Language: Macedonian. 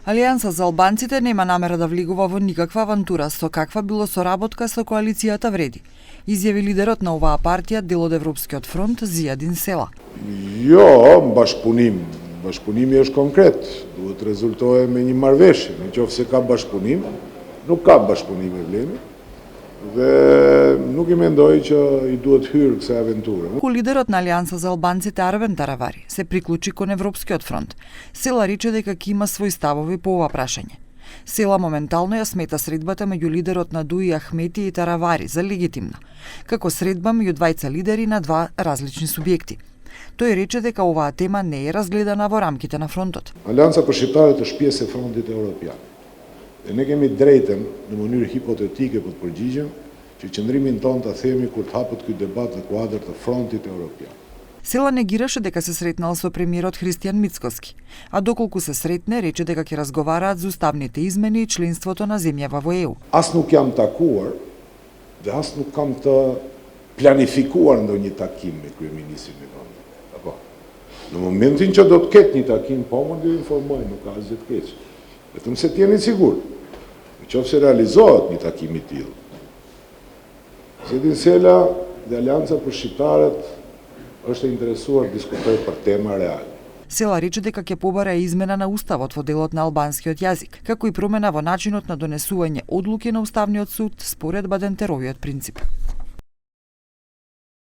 Алијанса за албанците нема намера да влегува во никаква авантура, со каква било соработка со коалицијата вреди, изјави лидерот на оваа партија, дел од Европскиот фронт, Зијадин Села. Jo, bashkëpunimi është konkret, duhet të rezultojë me një marrëveshje, nëse ka bashkëpunim, nuk ka bashkëpunim e vlemi, dhe nuk I mendoj që I duhet hyrë kësaj aventure. Лидерот на Алијанса за албанците Арвен Таравари се приклучи кон Европскиот фронт. Села рече дека ќе има свои ставови по ова прашање. Села моментално ја смета средбата меѓу лидерот на Дуи Ахмети и Таравари за легитимна, како средба меѓу двајца лидери на два различни субјекти. Тој рече дека оваа тема не е разгледана во рамките на фронтот. Alianca për shqiptarët është pjesë e frontit evropian. Dhe ne kemi drejtën në mënyrë hipotetike për të përgjigjen që qëndrimin ton ta themi kur të hapet ky debat në kuadër të frontit evropian. Села негираше дека се сретнал со премиерот Христијан Мицкоски, а доколку се сретне, рече дека ќе разговараат за уставните измени и членството на земјава во ЕУ. As nuk jam takuar dhe as nuk kam të planifikuar ndonjë takim me kryeministrin e vendit. Apo. Në momentin që do të ketë një takim, po më do informoj, nuk ka asgjë të keq. Vetëm se t'jeni sigur. Nëse realizohet një takim I tillë. Zedin Sela dhe Alianca për shqiptarët është e interesuar të diskutojë për tema reale. Села рече дека ќе побара измена на уставот во делот на албанскиот јазик, како и промена во начинот на донесување одлуки на Уставниот суд според Бадентеровиот принцип.